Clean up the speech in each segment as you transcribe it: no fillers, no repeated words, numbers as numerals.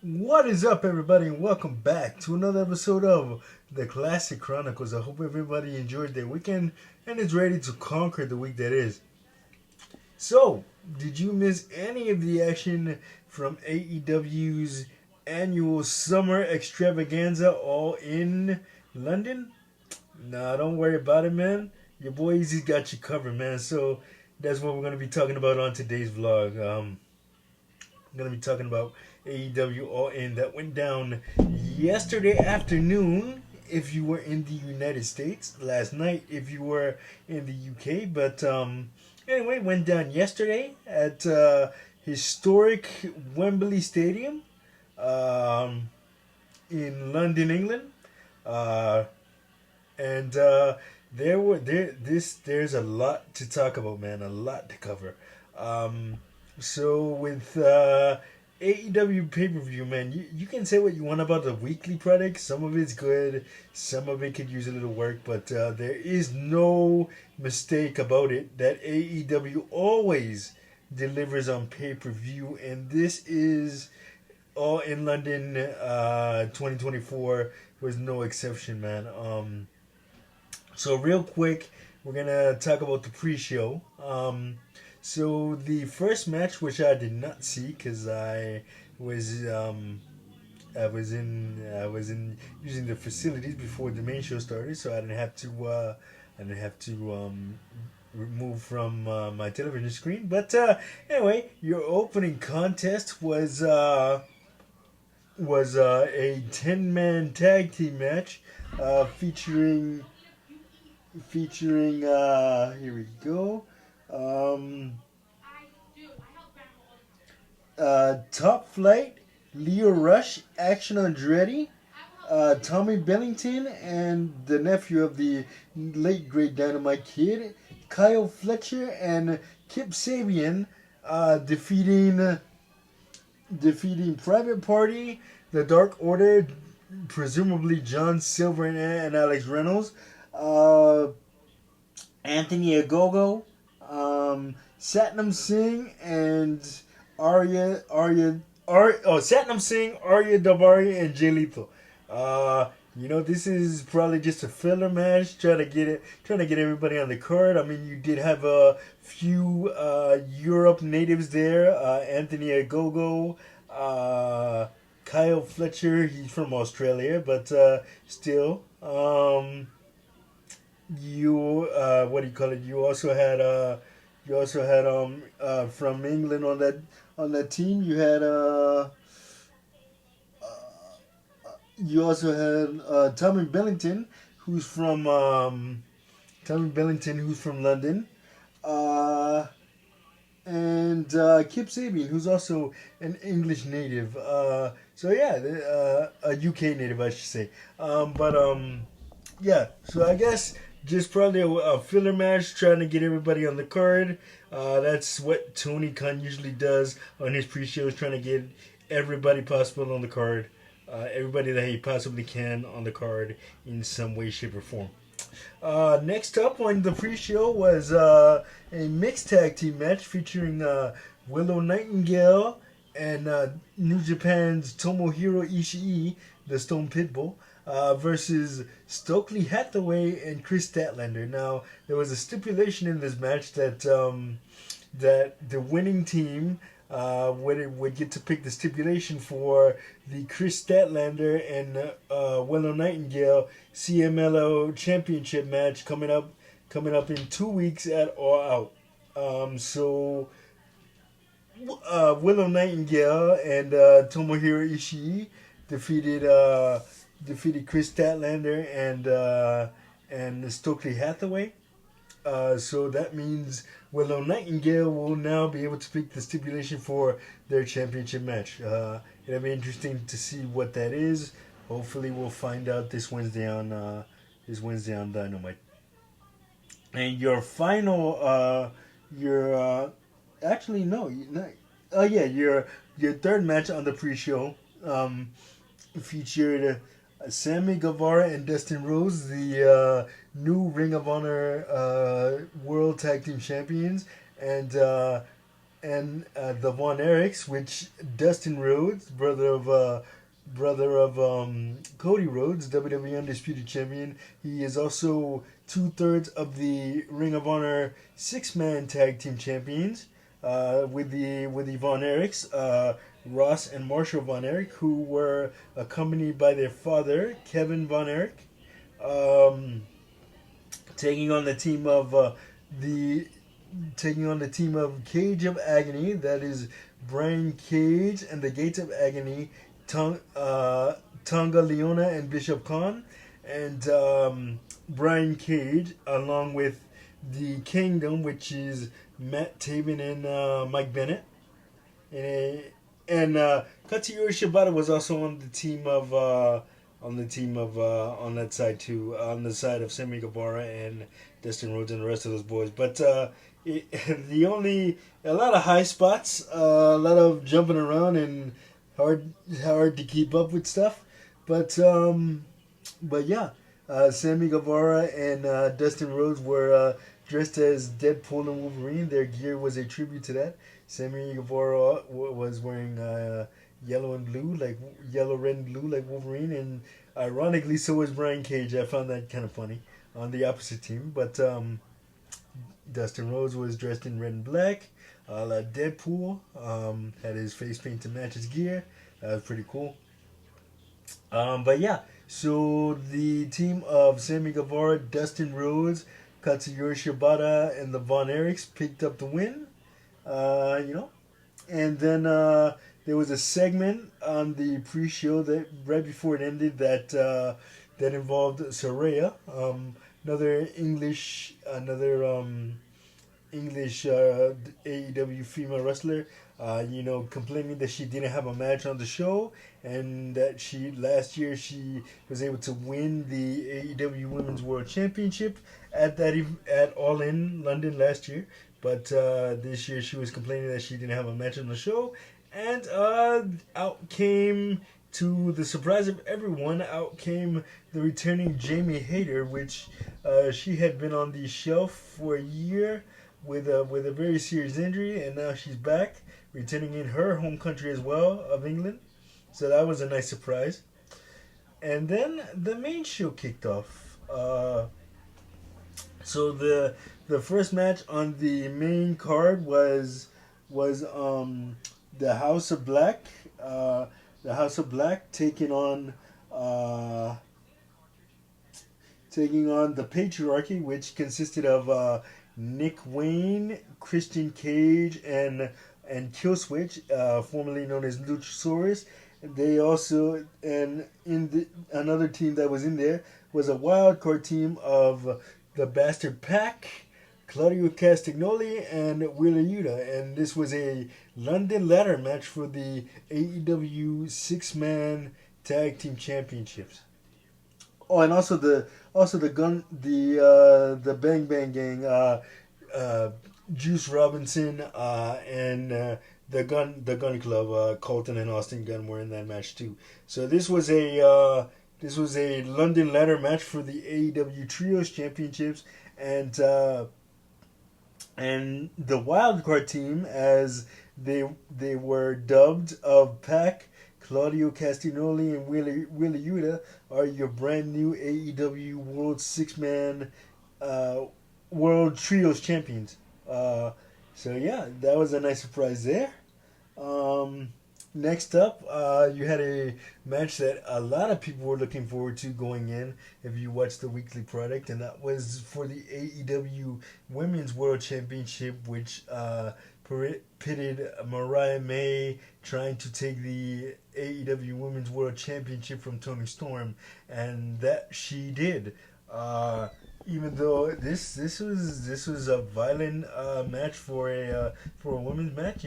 What is up, everybody, and welcome back to another episode of the Classic Chronicles. I hope everybody enjoyed their weekend and is ready to conquer the week that is. So, did you miss any of the action from AEW's annual summer extravaganza all in London? Nah, don't worry about it, man. Your boy Easy's got you covered, man. So, that's what we're going to be talking about on today's vlog. I'm going to be talking about AEW All In that went down yesterday afternoon if you were in the United States, last night if you were in the UK. But anyway, went down yesterday at historic Wembley Stadium um, in London, England. Uh, and there's a lot to talk about, man, a lot to cover. Um, so with AEW pay per view, man, you can say what you want about the weekly product. Some of it's good, some of it could use a little work, but there is no mistake about it that AEW always delivers on pay per view, and this is all in London 2024 was no exception, man. So real quick, we're gonna talk about the pre-show. So the first match, which I did not see because was I was in using the facilities before the main show started, so I didn't have to remove from my television screen. But anyway, your opening contest was a 10-man tag team match featuring here we go. Um, Top Flight, Leo Rush, Action Andretti, Tommy Billington, and the nephew of the late great Dynamite Kid, Kyle Fletcher, and Kip Sabian, defeating Private Party, the Dark Order, presumably John Silver and Alex Reynolds, uh, Anthony Agogo, Satnam Singh, and Satnam Singh, Arya Davari, and Jay Lethal. This is probably just a filler match, trying to get everybody on the card. I mean, you did have a few Europe natives there. Anthony Agogo, Kyle Fletcher. He's from Australia, but still. What do you call it? You also had from England on that team. You also had Tommy Billington, who's from London, uh, and Kip Sabian, who's also an English native. So yeah, a UK native, I should say. Yeah. So I guess just probably a filler match, trying to get everybody on the card. That's what Tony Khan usually does on his pre-shows, trying to get everybody possible on the card. Everybody that he possibly can on the card in some way, shape, or form. Next up on the pre-show was a mixed tag team match featuring Willow Nightingale and New Japan's Tomohiro Ishii, the Stone Pitbull, versus Stokely Hathaway and Chris Statlander. Now, there was a stipulation in this match that the winning team would get to pick the stipulation for the Chris Statlander and Willow Nightingale CMLO Championship match coming up in 2 weeks at All Out. So Willow Nightingale and Tomohiro Ishii defeated Chris Statlander and Stokely Hathaway. So that means Willow Nightingale will now be able to pick the stipulation for their championship match. It'll be interesting to see what that is. Hopefully, we'll find out this Wednesday on Dynamite. And your final, actually no, oh yeah, your third match on the pre-show featured Sammy Guevara and Dustin Rhodes, the new Ring of Honor World Tag Team Champions, and the Von Erichs, which Dustin Rhodes, brother of Cody Rhodes, WWE Undisputed Champion. He is also 2/3 of the Ring of Honor 6-man tag team champions. With the Von Erichs, Ross and Marshall Von Erich, who were accompanied by their father Kevin Von Erich, um, taking on the team of the taking on the team of Cage of Agony. That is Brian Cage and the Gates of Agony, Tonga Leona and Bishop Khan, and Brian Cage, along with the Kingdom, which is Matt Taven and Mike Bennett. And Katsuyori Shibata was also on the team of on that side too, on the side of Sammy Guevara and Dustin Rhodes and the rest of those boys. But the only a lot of high spots, a lot of jumping around and hard to keep up with stuff. But yeah, Sammy Guevara and Dustin Rhodes were dressed as Deadpool and Wolverine. Their gear was a tribute to that. Sammy Guevara was wearing yellow and blue, like yellow, red, and blue, like Wolverine, and ironically, so was Brian Cage. I found that kind of funny on the opposite team. But Dustin Rhodes was dressed in red and black, like Deadpool. Had his face paint to match his gear. That was pretty cool. But yeah, so the team of Sammy Guevara, Dustin Rhodes, Katsuyori Shibata, and the Von Erichs picked up the win. You know, and then there was a segment on the pre-show that right before it ended that involved Saraya, another English AEW female wrestler, complaining that she didn't have a match on the show, and that last year she was able to win the AEW Women's World Championship at All In London last year, but this year she was complaining that she didn't have a match on the show, and out came. To the surprise of everyone, out came the returning Jamie Hayter, which she had been on the shelf for a year with a very serious injury, and now she's back, returning in her home country as well of England. So that was a nice surprise. And then the main show kicked off. So the first match on the main card was the House of Black. The House of Black taking on the Patriarchy, which consisted of Nick Wayne, Christian Cage, and Killswitch, formerly known as Luchasaurus. They also, and another team that was in there was a wild card team of the Bastard Pack, Claudio Castagnoli, and Wheeler Yuta. And this was a London ladder match for the AEW 6-man tag team championships. Oh, and also the Bang Bang Gang, Juice Robinson, and the Gun Club, Colton and Austin Gunn were in that match too. So this was a London ladder match for the AEW Trios Championships, and the wild card team, as they were dubbed, of Pac, Claudio Castagnoli, and Willie Yuta, are your brand new AEW World 6-man World Trios Champions. So yeah, that was a nice surprise there. Next up, you had a match that a lot of people were looking forward to going in if you watched the weekly product, and that was for the AEW Women's World Championship, which pitted Mariah May trying to take the AEW Women's World Championship from Toni Storm, and that she did. Even though this was a violent match for a women's match,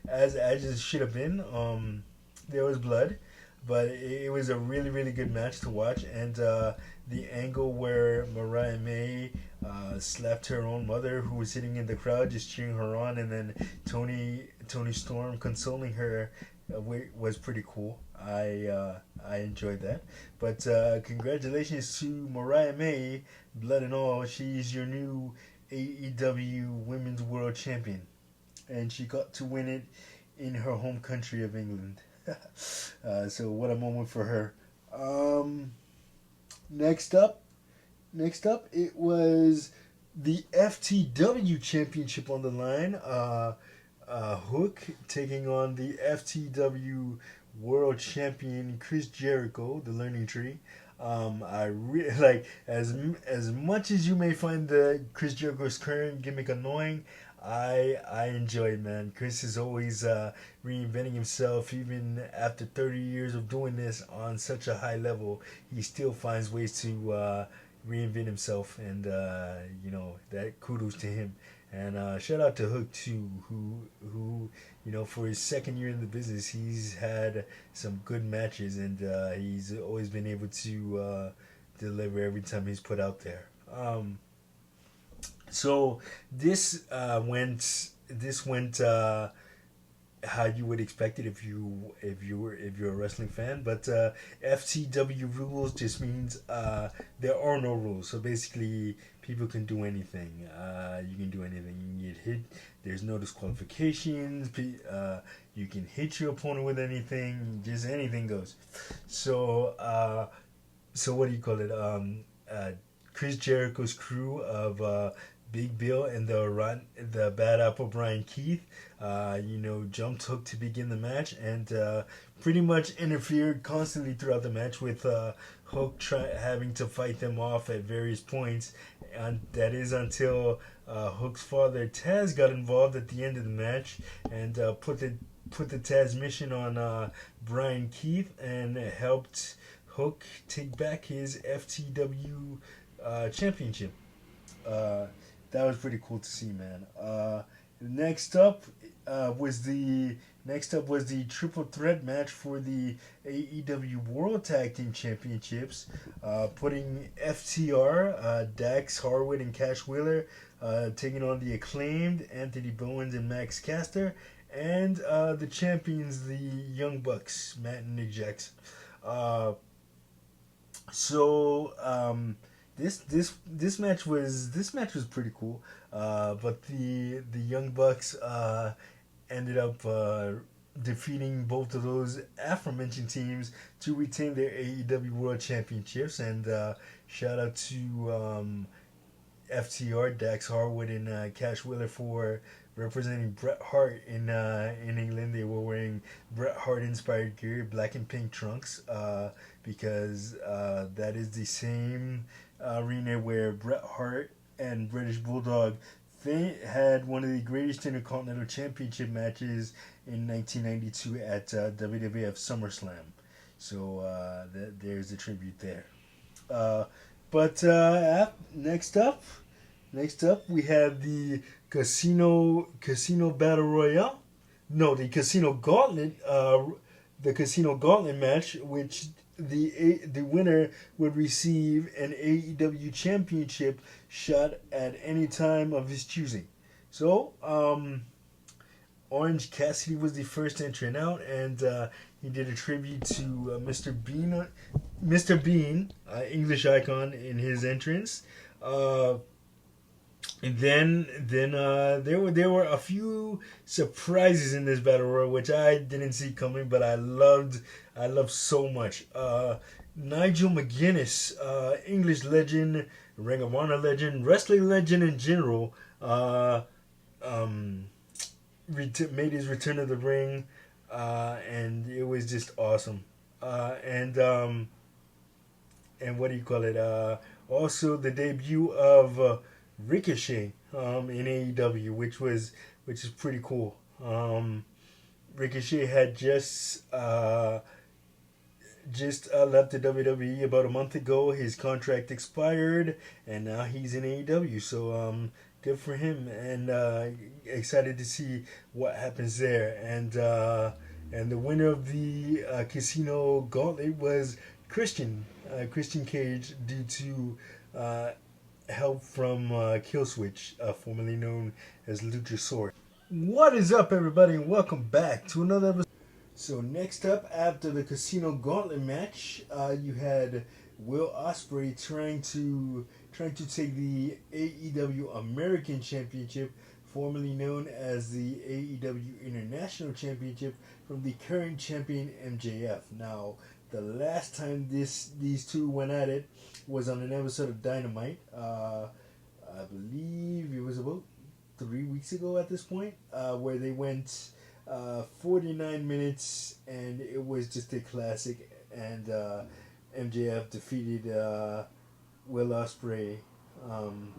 as it should have been. There was blood, but it was a really really good match to watch, and the angle where Mariah May slapped her own mother, who was sitting in the crowd just cheering her on, and then Toni Storm consoling her was pretty cool. I enjoyed that. But congratulations to Mariah May, blood and all. She's your new AEW Women's World Champion. and she got to win it in her home country of England. So what a moment for her. Um, next up, it was the FTW Championship on the line. Hook taking on the FTW World Champion Chris Jericho, the Learning Tree. I really like as much as you may find the Chris Jericho's current gimmick annoying. I enjoy it, man. Chris is always reinventing himself, even after 30 years of doing this on such a high level. He still finds ways to reinvent himself, and that kudos to him. And shout out to Hook too, who for his second year in the business, he's had some good matches, and he's always been able to deliver every time he's put out there. So this went how you would expect it if you're a wrestling fan. But FTW rules just means there are no rules. So basically, people can do anything. You can do anything. You can get hit. There's no disqualifications. You can hit your opponent with anything. Just anything goes. So what do you call it? Chris Jericho's crew of Big Bill and the Bad Apple Brian Keith, jumped Hook to begin the match, and pretty much interfered constantly throughout the match with Hook having to fight them off at various points, and that is until Hook's father Taz got involved at the end of the match and put the Taz mission on Brian Keith and helped Hook take back his FTW championship. That was pretty cool to see, man. Next up was the triple threat match for the AEW World Tag Team Championships, putting FTR, Dax Harwood and Cash Wheeler, taking on the Acclaimed, Anthony Bowens and Max Caster, and the champions, the Young Bucks, Matt and Nick Jackson. This match was pretty cool, but the Young Bucks ended up defeating both of those aforementioned teams to retain their AEW World Championships. And shout out to FTR, Dax Harwood and Cash Wheeler for representing Bret Hart in England. They were wearing Bret Hart inspired gear, black and pink trunks, because that is the same arena where Bret Hart and British Bulldog had one of the greatest Intercontinental Championship matches in 1992 at WWF SummerSlam. So there's a tribute there. But next up, we have the Casino Battle Royale. No, the Casino Gauntlet. The Casino Gauntlet match, which the winner would receive an AEW championship shot at any time of his choosing. So, Orange Cassidy was the first entrant out, and he did a tribute to Mr. Bean, English icon, in his entrance. And then there were a few surprises in this battle royal which I didn't see coming, but I loved so much. Nigel McGuinness, English legend, Ring of Honor legend, wrestling legend in general, made his return to the ring, and it was just awesome. And what do you call it? Also the debut of Ricochet in AEW, which is pretty cool. Ricochet had just left the WWE about a month ago. His contract expired, and now he's in AEW. So good for him, and excited to see what happens there. And the winner of the Casino Gauntlet was Christian Cage, due to help from Killswitch, formerly known as Luchasaurus. What is up, everybody, and welcome back to another episode. So next up, after the Casino Gauntlet match, you had Will Ospreay trying to take the AEW American Championship formerly known as the AEW International Championship, from the current champion MJF. Now, the last time these two went at it was on an episode of Dynamite. I believe it was about 3 weeks ago at this point, where they went 49 minutes, and it was just a classic. And MJF defeated Will Ospreay, um,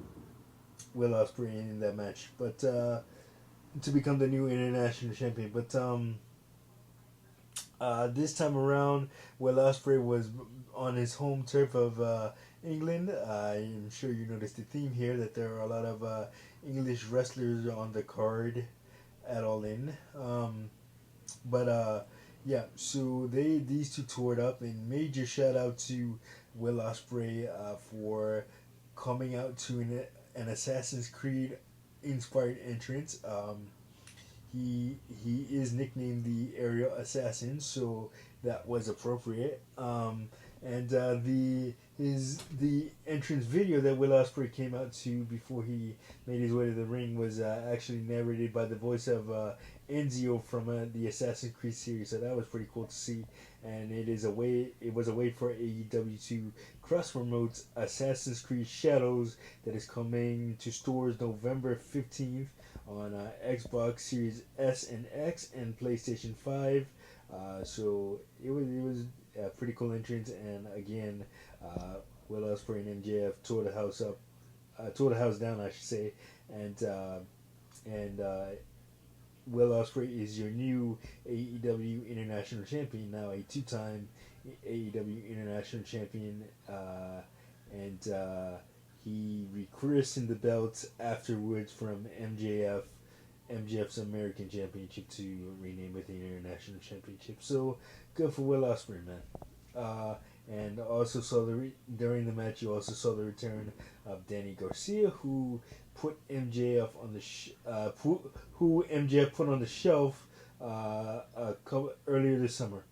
Will Ospreay in that match, but to become the new international champion. But this time around, Will Ospreay was on his home turf of England. I'm sure you noticed the theme here that there are a lot of English wrestlers on the card at All In. But yeah, so these two toured up, and major shout out to Will Ospreay for coming out to an Assassin's Creed inspired entrance. He is nicknamed the Aerial Assassin, so that was appropriate. And the entrance video that Will Ospreay came out to before he made his way to the ring was actually narrated by the voice of Enzio from the Assassin's Creed series, so that was pretty cool to see. And it was a way for AEW to cross promote Assassin's Creed Shadows that is coming to stores November 15th on Xbox Series S and X and PlayStation 5. So it was a pretty cool entrance, and again, Will Ospreay and MJF tore the house down, I should say, and Will Ospreay is your new AEW International Champion, now a two-time AEW International Champion, and he rechristened the belt afterwards from MJF's American Championship to rename it the International Championship. So good for Will Ospreay, man. And also during the match, you also saw the return of Danny Garcia, who put MJF on the who MJF put on the shelf earlier this summer.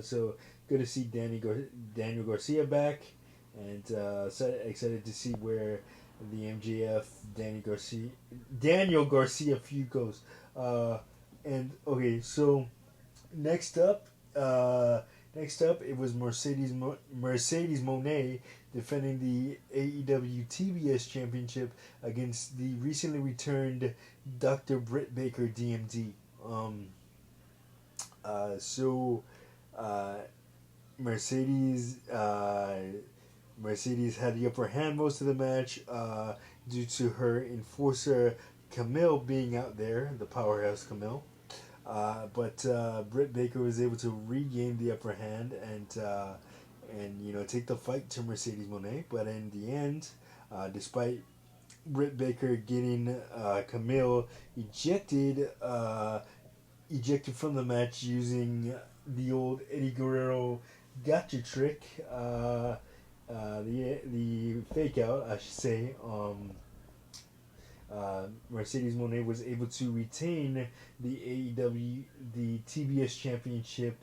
So good to see Daniel Garcia back, and excited to see where the MJF Daniel Garcia feud goes. And okay, so next up, it was Mercedes Moné defending the AEW TBS Championship against the recently returned Dr. Britt Baker, DMD. So Mercedes had the upper hand most of the match due to her enforcer Camille being out there, the powerhouse Camille. But Britt Baker was able to regain the upper hand and take the fight to Mercedes Moné. But in the end, despite Britt Baker getting Camille ejected from the match using the old Eddie Guerrero gotcha trick, the fake out, I should say. Mercedes Moné was able to retain the TBS Championship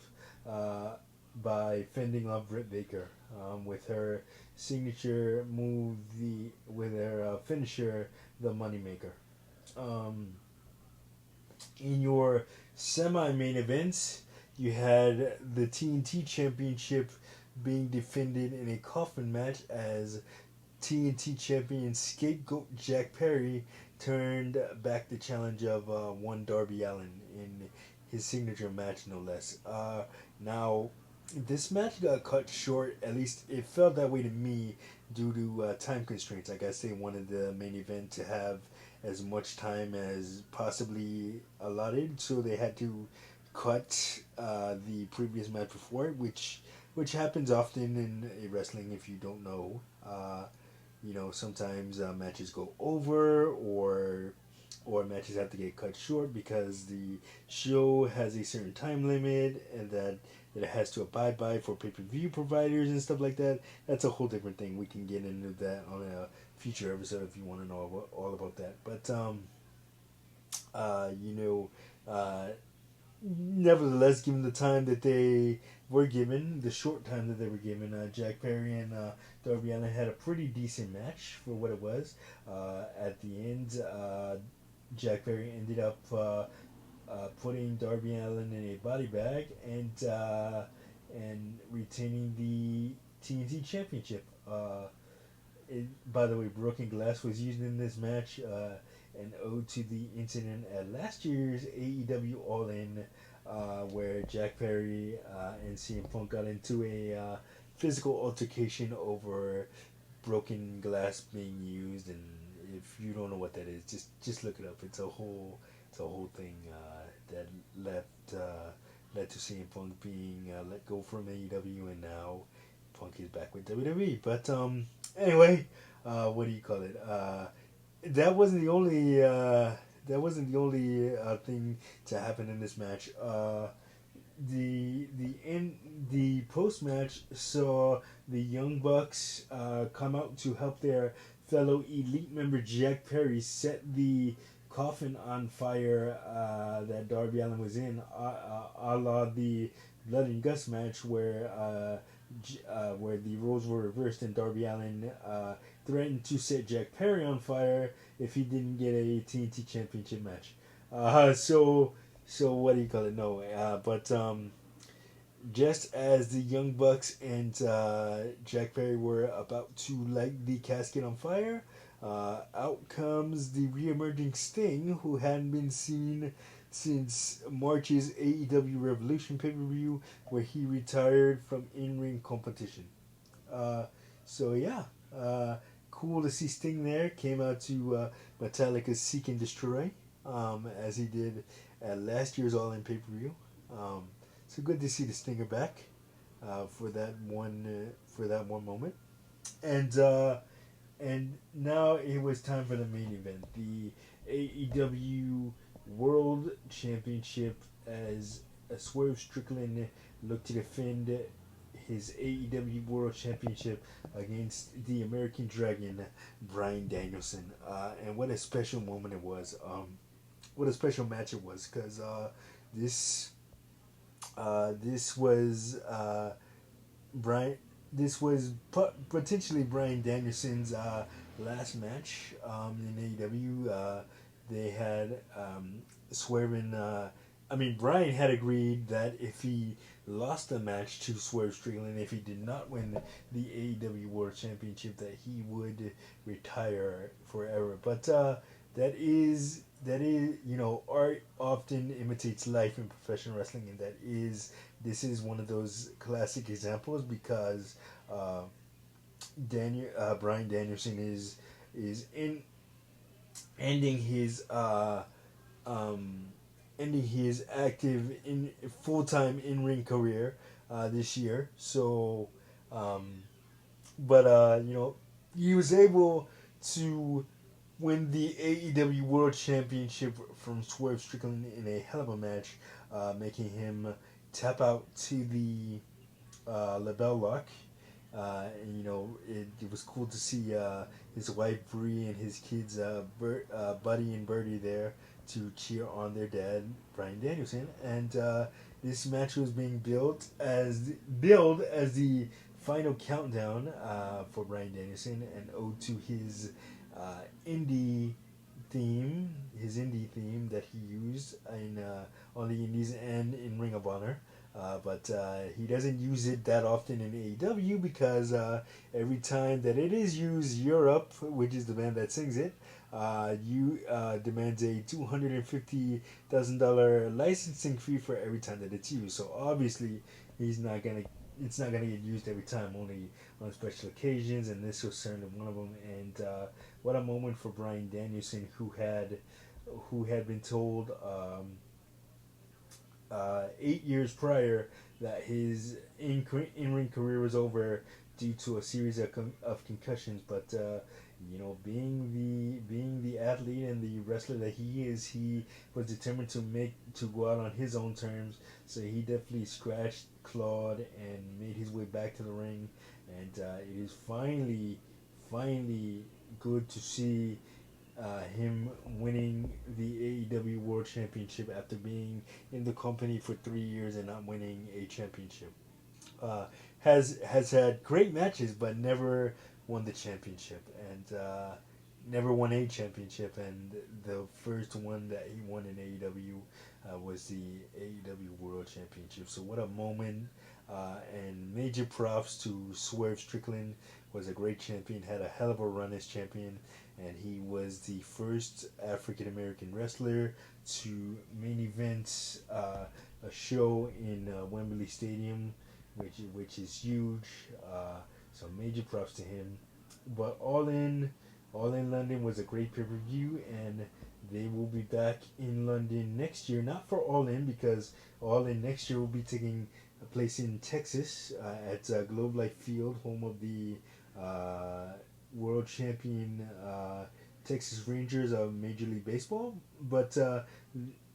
by fending off Britt Baker with her signature move, with her finisher, the Moneymaker. In your semi-main events, you had the TNT Championship being defended in a coffin match as TNT champion Scapegoat Jack Perry turned back the challenge of one Darby Allin in his signature match, no less. Now, this match got cut short, at least it felt that way to me, due to time constraints. I guess they wanted the main event to have as much time as possibly allotted, so they had to cut the previous match before it, which happens often in wrestling if you don't know. Sometimes matches go over, or matches have to get cut short because the show has a certain time limit and that it has to abide by for pay-per-view providers and stuff like that. That's a whole different thing. We can get into that on a future episode if you want to know all about that. But nevertheless, given the time that they were given, the short time that they were given, Jack Perry and Darby Allin had a pretty decent match for what it was. At the end, Jack Perry ended up putting Darby Allin in a body bag and retaining the TNT Championship. By the way, broken glass was used in this match, an ode to the incident at last year's AEW All In, where Jack Perry and CM Punk got into a physical altercation over broken glass being used. And if you don't know what that is, just look it up. It's a whole thing that led to CM Punk being let go from AEW, and now Punk is back with WWE. But anyway, what do you call it? That wasn't the only thing to happen in this match. The post match saw the Young Bucks come out to help their fellow Elite member Jack Perry set the coffin on fire that Darby Allin was in, a la the Blood and Guts match where the roles were reversed and Darby Allin threatened to set Jack Perry on fire if he didn't get a TNT Championship match. So what do you call it? No, but just as the Young Bucks and Jack Perry were about to light the casket on fire, out comes the re-emerging Sting, who hadn't been seen since March's AEW Revolution pay-per-view, where he retired from in-ring competition. Uh, so yeah, cool to see Sting there. Came out to Metallica's Seek and Destroy, as he did at last year's All In pay-per-view. So good to see the Stinger back for that one moment, and now it was time for the main event, the AEW World Championship, as Swerve Strickland looked to defend his AEW World Championship against the American Dragon, Bryan Danielson. And what a special moment it was. What a special match it was, because this this was Brian. This was potentially Bryan Danielson's last match in AEW. They had Swerve and Bryan had agreed that if he lost the match to Swerve Strickland, if he did not win the AEW World Championship, that he would retire forever. But art often imitates life in professional wrestling, and this is one of those classic examples, because Bryan Danielson is in ending his active in full-time in-ring career this year. So but he was able to win the AEW World Championship from Swerve Strickland in a hell of a match, making him tap out to the LeBell Lock. It was cool to see his wife Bree and his kids Buddy and Birdie there to cheer on their dad, Bryan Danielson. And this match was being billed as the final countdown for Bryan Danielson, an ode to his indie theme that he used on the Indies and in Ring of Honor. But he doesn't use it that often in AEW, because every time that it is used, Europe, which is the band that sings it, demands a $250,000 licensing fee for every time that it's used. So obviously, it's not gonna get used every time, only on special occasions, and this was certainly one of them. And what a moment for Bryan Danielson, who had been told 8 years prior that his in-ring career was over due to a series of concussions. But being the athlete and the wrestler that he is, he was determined to go out on his own terms. So he definitely scratched, clawed, and made his way back to the ring. And it is finally good to see him winning the AEW World Championship after being in the company for 3 years and not winning a championship. Has had great matches, but never won the championship. And never won a championship, and the first one that he won in AEW was the AEW World Championship. So what a moment! And major props to Swerve Strickland. Was a great champion, had a hell of a run as champion, and he was the first African American wrestler to main event a show in Wembley Stadium, which is huge. So major props to him. But all in London was a great pay per view, and they will be back in London next year. Not for All In, because All In next year will be taking place in Texas at Globe Life Field, home of the uh, world champion Texas Rangers of Major League Baseball. But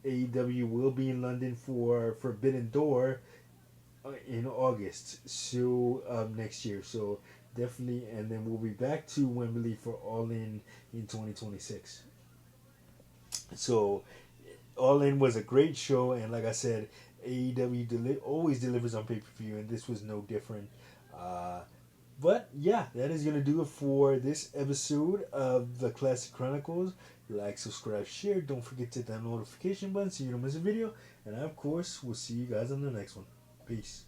AEW will be in London for Forbidden Door in August, so next year. So definitely, and then we'll be back to Wembley for All in 2026. So All In was a great show, and like I said, AEW always delivers on pay per view, and this was no different. Uh, but yeah, that is gonna do it for this episode of the Classic Chronicles. Like, subscribe, share. Don't forget to hit that notification button so you don't miss a video. And of course, we'll see you guys on the next one. Peace.